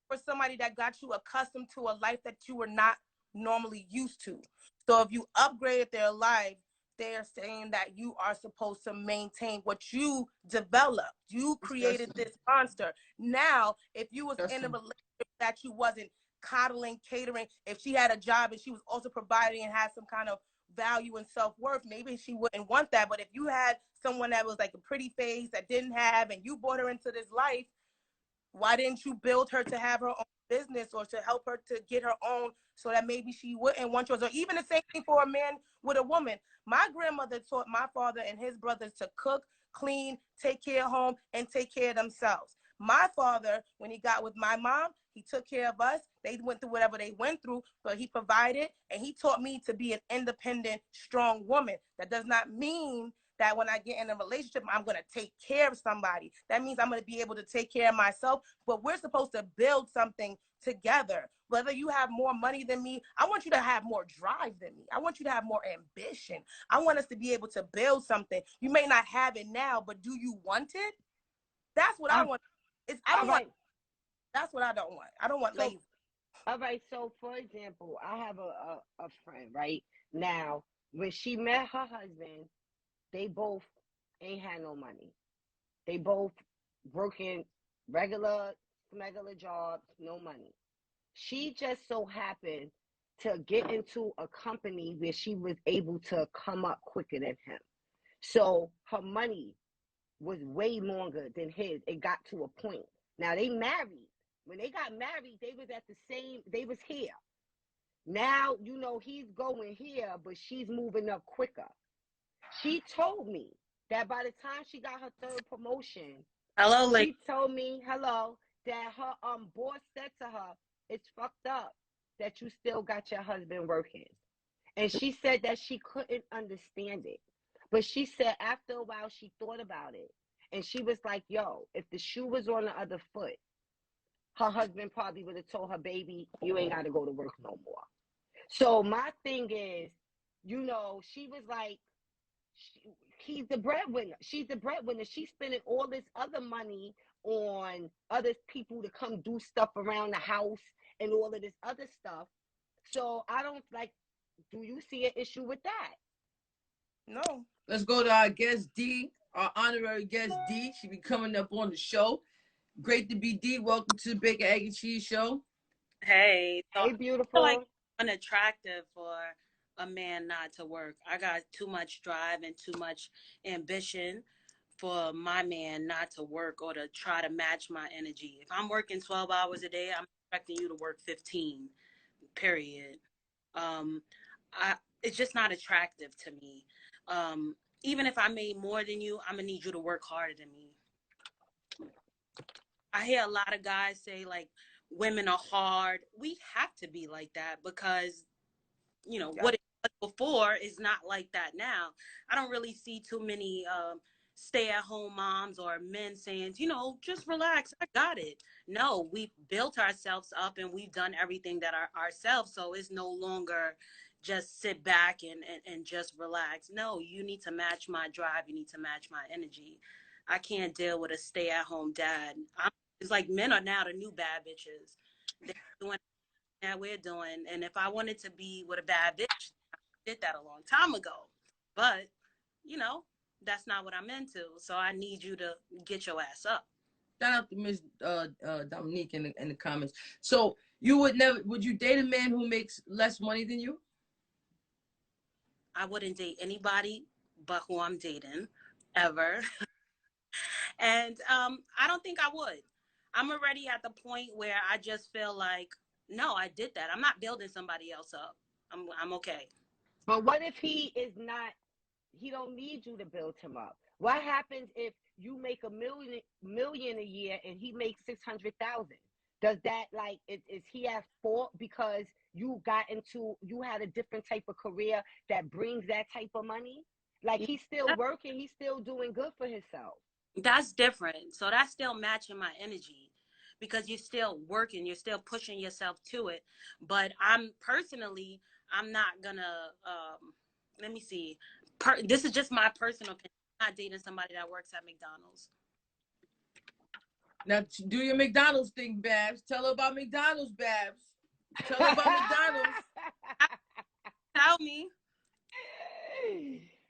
For somebody that got you accustomed to a life that you were not normally used to. So if you upgraded their life, they're saying that you are supposed to maintain what you developed. You created this monster. Now, if you was in a relationship that you wasn't coddling, catering, if she had a job and she was also providing and had some kind of value and self-worth, maybe she wouldn't want that. But if you had someone that was like a pretty face that didn't have, and you brought her into this life, why didn't you build her to have her own business or to help her to get her own so that maybe she wouldn't want yours? Or even the same thing for a man with a woman. My grandmother taught my father and his brothers to cook, clean, take care of home, and take care of themselves. My father, when he got with my mom, he took care of us. They went through whatever they went through, but he provided, and he taught me to be an independent, strong woman. That does not mean that when I get in a relationship, I'm going to take care of somebody. That means I'm going to be able to take care of myself, but we're supposed to build something together. Whether you have more money than me, I want you to have more drive than me. I want you to have more ambition. I want us to be able to build something. You may not have it now, but do you want it? That's what I want. That's what I don't want. I don't want lazy. All right. So, for example, I have a friend, right? Now, when she met her husband, they both ain't had no money. They both working regular jobs, no money. She just so happened to get into a company where she was able to come up quicker than him. So her money was way longer than his. It got to a point. Now they married. When they got married, they was here. Now, you know, he's going here, but she's moving up quicker. She told me that by the time she got her third promotion, Hello, lady. She told me, that her boss said to her, it's fucked up that you still got your husband working. And she said that she couldn't understand it. But she said after a while she thought about it. And she was like, yo, if the shoe was on the other foot, her husband probably would have told her, baby, you ain't got to go to work no more. So my thing is, she was like, he's the breadwinner. She's the breadwinner. She's spending all this other money on other people to come do stuff around the house and all of this other stuff. So I don't do you see an issue with that? No. Let's go to our guest D, our honorary guest D. She be coming up on the show. Great to be D. Welcome to the Bacon, Egg, and Cheese Show. Hey. Hey, beautiful. I feel like unattractive for a man not to work. I got too much drive and too much ambition for my man not to work or to try to match my energy. If I'm working 12 hours a day, I'm expecting you to work 15, period. It's just not attractive to me. Even if I made more than you, I'm gonna need you to work harder than me. I hear a lot of guys say like women are hard. We have to be like that because what it was before is not like that now. I don't really see too many stay-at-home moms or men saying, just relax, I got it. No, we've built ourselves up and we've done everything that ourselves, so it's no longer just sit back and just relax. No, you need to match my drive. You need to match my energy. I can't deal with a stay-at-home dad. It's like men are now the new bad bitches. They're doing that we're doing, and if I wanted to be with a bad bitch, I did that a long time ago. But that's not what I'm into. So I need you to get your ass up. Shout out to Miss Dominique in the comments. So would you date a man who makes less money than you? I wouldn't date anybody but who I'm dating ever. And I don't think I would. I'm already at the point where I just feel like, no, I did that. I'm not building somebody else up. I'm okay. But what if he don't need you to build him up? What happens if you make $1 million a year and he makes 600,000? Does that is he at fault because you had a different type of career that brings that type of money? Like he's still working, he's still doing good for himself. That's different. So that's still matching my energy because you're still working, you're still pushing yourself to it. But I'm not gonna, let me see. This is just my personal opinion. I'm not dating somebody that works at McDonald's. Now, do your McDonald's thing, Babs. Tell her about McDonald's, Babs. Tell her about McDonald's. Tell me.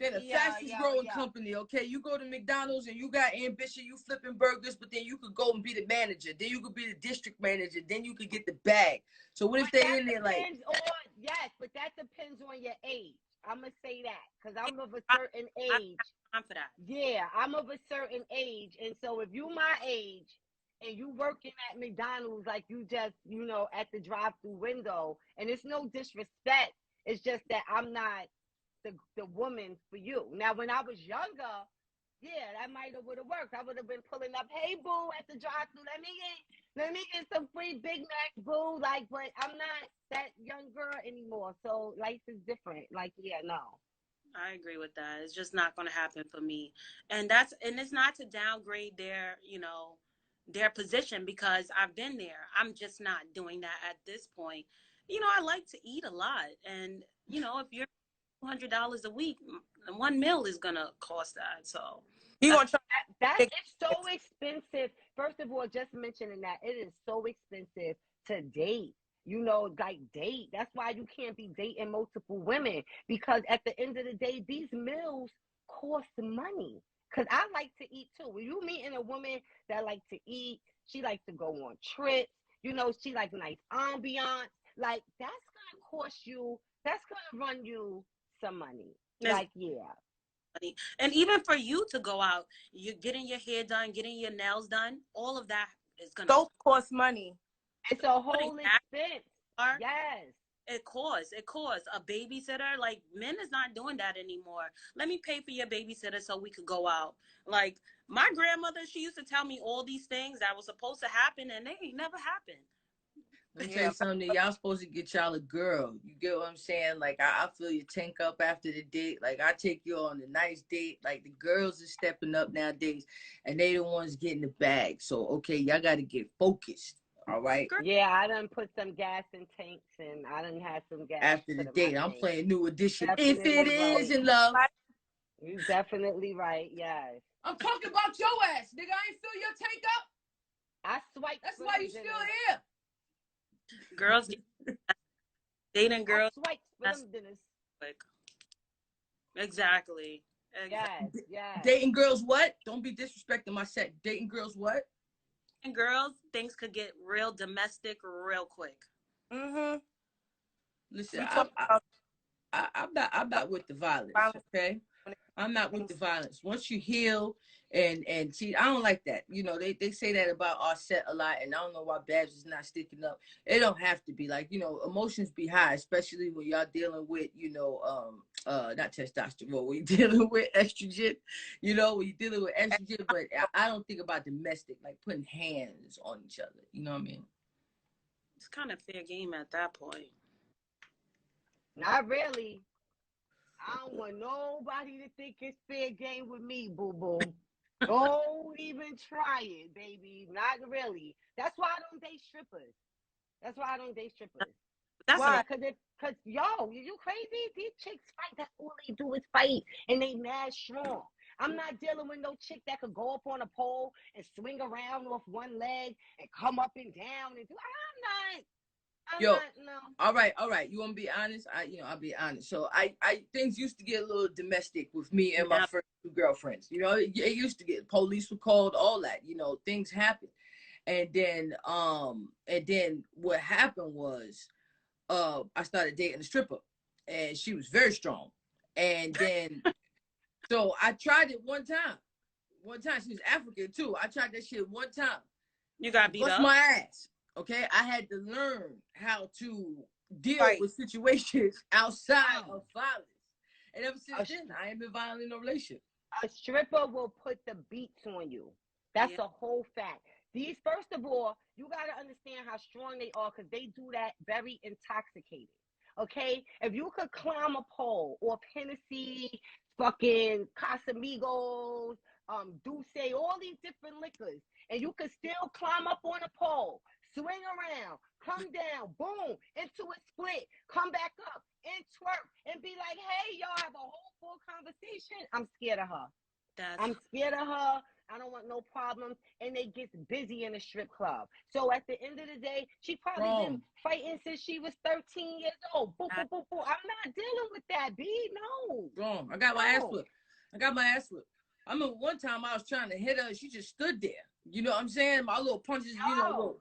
They're the fastest growing company, okay? You go to McDonald's and you got ambition, you flipping burgers, but then you could go and be the manager. Then you could be the district manager. Then you could get the bag. So what if they're in there yes, but that depends on your age. I'm going to say that because I'm of a certain age. I'm for that. Yeah, I'm of a certain age. And so if you my age and you working at McDonald's like you just, at the drive-through window, and it's no disrespect. It's just that I'm not the woman for you. Now, when I was younger, yeah, that would have worked. I would have been pulling up, hey, boo, at the drive-thru. Let me get some free Big Mac, boo. But I'm not that young girl anymore. So life is different. No. I agree with that. It's just not going to happen for me. And it's not to downgrade their position because I've been there. I'm just not doing that at this point. I like to eat a lot. And, if you're $200 a week, one meal is gonna cost that. So you gonna try that? It's so expensive. First of all, just mentioning that it is so expensive to date. Date. That's why you can't be dating multiple women because at the end of the day, these meals cost money. Cause I like to eat too. When you meeting a woman that like to eat, she likes to go on trips. She like nice ambiance. That's gonna cost you. That's gonna run you some money. And even for you to go out, you're getting your hair done, getting your nails done, all of that is gonna cost money. It's a whole expense. Yes. It costs. A babysitter, like, men is not doing that anymore. Let me pay for your babysitter so we could go out. Like, my grandmother, she used to tell me all these things that was supposed to happen, and they ain't never happened. Let me tell you something. Y'all supposed to get y'all a girl. You get what I'm saying? Like, I fill your tank up after the date. Like, I take you on a nice date. Like, the girls are stepping up nowadays, and they the ones getting the bag. So, okay, y'all got to get focused. All right? Yeah, I done put some gas in tanks, and I done had some gas After the put in my date, I'm tank. playing New Edition. Definitely If it is right. in love. You're definitely right, yes. I'm talking about your ass, nigga. I ain't fill your tank up. I swiped. That's why you still here. Girls, dating girls. I swiped for them dinners. Exactly. Yes, yes. Dating girls what? Don't be disrespecting my set. Dating girls what? And girls, things could get real domestic real quick. Mm-hmm. Listen, I'm not with the violence, okay? I'm not with the violence. Once you heal and see, I don't like that. You know, they say that about our set a lot, and I don't know why Babs is not sticking up. It don't have to be like, you know, emotions be high, especially when y'all dealing with, you know, not testosterone, when you're dealing with estrogen, you know, when you're dealing with estrogen, but I don't think about domestic, like putting hands on each other. You know what I mean? It's kind of fair game at that point. Not really. I don't want nobody to think it's fair game with me, boo-boo. Don't even try it, baby. Not really. That's why I don't date strippers. That's why. Because, yo, you crazy? These chicks fight. That's all they do is fight. And they mad strong. I'm not dealing with no chick that could go up on a pole and swing around off one leg and come up and down and do. I'm not, no. All right. You want to be honest? I'll be honest. So I things used to get a little domestic with me and my first two girlfriends. You know, it used to get, police were called, all that. You know, things happen, and then what happened was, I started dating a stripper, and she was very strong, and then so I tried it one time. She was African too. I tried that shit one time. You got beat up. My ass. Okay, I had to learn how to deal with situations outside of violence. And ever since then, I ain't been violent in no relationship. A stripper will put the beats on you. That's a whole fact. These, first of all, you got to understand how strong they are, because they do that very intoxicated. Okay? If you could climb a pole, or Hennessy, fucking Casamigos, Douce, all these different liquors, and you could still climb up on a pole, swing around, come down, boom, into a split, come back up, and twerk, and be like, hey, y'all, have a whole full conversation. I'm scared of her. I don't want no problems. And they get busy in a strip club. So at the end of the day, she probably been fighting since she was 13 years old. Boo, boo, boo, boo. I'm not dealing with that, B. No. Wrong. I got my ass whipped. I remember one time I was trying to hit her. She just stood there. You know what I'm saying? My little punches, you know.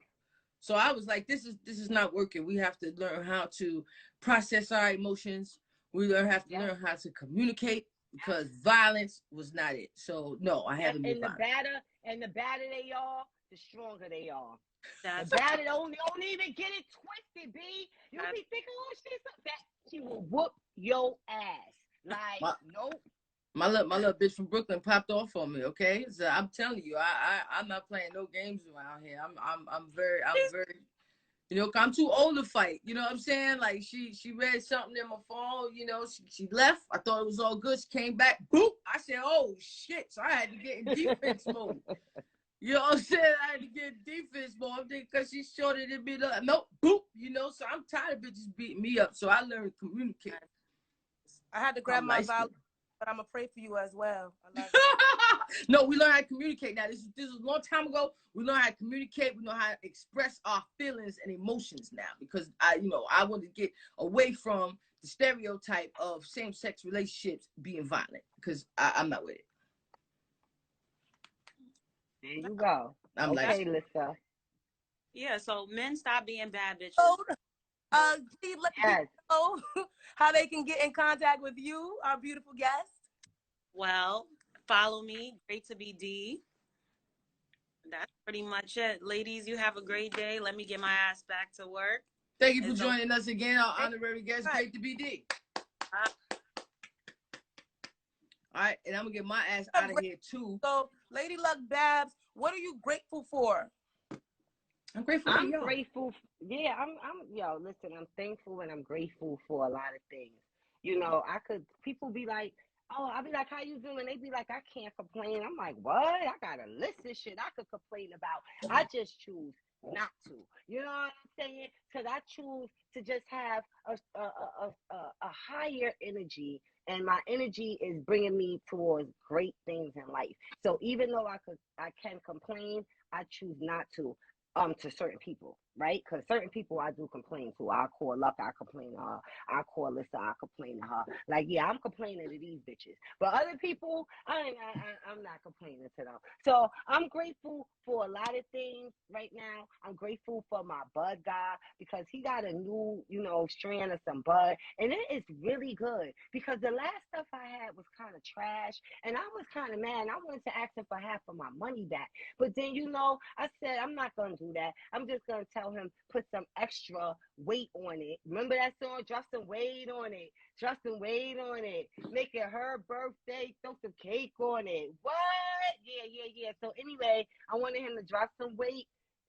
So I was like, this is not working. We have to learn how to process our emotions. We have to learn how to communicate, because violence was not it. So no, I haven't been violent. The badder they are, the stronger they are. The badder don't even get it twisted, B. You be thinking, oh, she's so bad. She will whoop your ass. Like, nope. My little bitch from Brooklyn popped off on me. Okay, so I'm telling you, I'm not playing no games around here. I'm very, you know, I'm too old to fight. You know what I'm saying? Like, she read something in my phone. You know, she left. I thought it was all good. She came back. Boop. I said, oh shit. So I had to get in defense mode. You know what I'm saying? I had to get in defense mode because she's shorter than me. Nope. Boop. You know, so I'm tired of bitches beating me up. So I learned to communicate. I had to grab my violence. But I'm gonna pray for you as well. No, we learned how to communicate now. This is a long time ago. We learned how to communicate. We know how to express our feelings and emotions now, because I want to get away from the stereotype of same-sex relationships being violent, because I'm not with it. There you go. I'm okay, Lissa. Yeah, so men stop being bad bitches. Please let people know how they can get in contact with you, our beautiful guest. Well, follow me. Great to be D. That's pretty much it. Ladies, you have a great day. Let me get my ass back to work. Thank you for joining us again, our honorary guest, Great to BD. All right, and I'm gonna get my ass out of here too. So, Lady Luck Babs, what are you grateful for? I'm grateful. I'm grateful. Yeah, yo, listen, I'm thankful and I'm grateful for a lot of things. You know, people be like, oh, I'll be like, how you doing? They be like, I can't complain. I'm like, what? I got a list of shit I could complain about. I just choose not to. You know what I'm saying? Because I choose to just have a higher energy, and my energy is bringing me towards great things in life. So even though I can complain, I choose not to certain people, right? Because certain people I do complain to. I'll call Luck, I complain to her. I'll call Lissa, I complain to her. Like, yeah, I'm complaining to these bitches. But other people, I'm not complaining to them. So I'm grateful for a lot of things right now. I'm grateful for my bud guy because he got a new, strand of some bud. And it is really good because the last stuff I had was kind of trash. And I was kind of mad. And I wanted to ask him for half of my money back. But then, I said, I'm not going to do that. I'm just going to tell him, put some extra weight on it. Remember that song, Justin Wade on it? Justin Wade on it. Make it her birthday, throw some cake on it. What? Yeah. So anyway, I wanted him to drop some weight,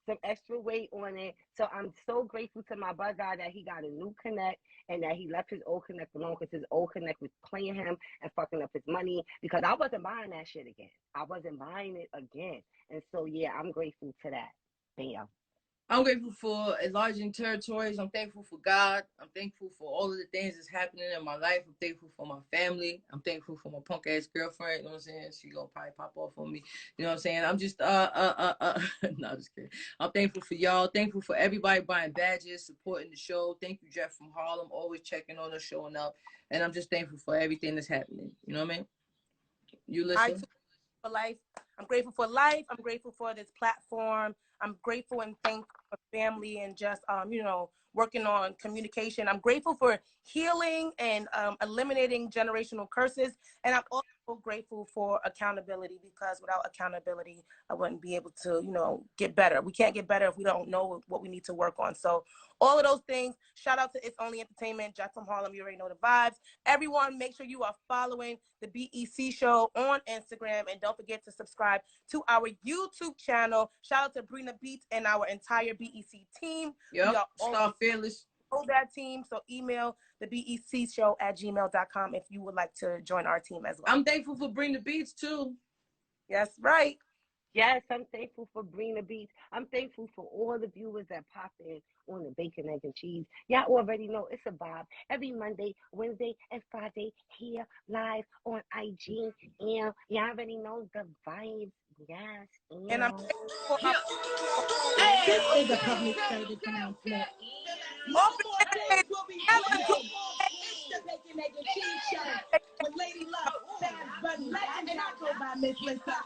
some extra weight on it. So I'm so grateful to my bud guy that he got a new connect and that he left his old connect alone because his old connect was playing him and fucking up his money because I wasn't buying that shit again. I wasn't buying it again. And so, yeah, I'm grateful to that. Bam. I'm grateful for enlarging territories. I'm thankful for God. I'm thankful for all of the things that's happening in my life. I'm thankful for my family. I'm thankful for my punk ass girlfriend. You know what I'm saying? She gonna probably pop off on me. You know what I'm saying? I'm just no, just kidding. I'm thankful for y'all. Thankful for everybody buying badges, supporting the show. Thank you, Jeff from Harlem, always checking on us, showing up. And I'm just thankful for everything that's happening. You know what I mean? You listen. For life. I'm grateful for life. I'm grateful for this platform. I'm grateful and thankful for family and just, working on communication. I'm grateful for healing and eliminating generational curses. And I'm also grateful for accountability because without accountability, I wouldn't be able to, get better. We can't get better if we don't know what we need to work on. So all of those things, shout out to It's Only Entertainment, Jack from Harlem, you already know the vibes. Everyone, make sure you are following the BEC Show on Instagram and don't forget to subscribe to our YouTube channel. Shout out to Brina Beats and our entire BEC team. Yep, Star Fearless. That team, so email the becshow@gmail.com if you would like to join our team as well. I'm thankful for Bring the Beats too. Yes, right. Yes, I'm thankful for Brina Beats. I'm thankful for all the viewers that pop in on the Bacon, Egg, and Cheese. Y'all already know it's a vibe. Every Monday, Wednesday, and Friday here live on IG. And y'all already know the vibes. Yes. And I'm thankful for This is a public service announcement. No more games will be played. It's the Bacon, Egg, and Cheese Show with Lady Luck, Bad Bunny, and I go by Miss Lissa.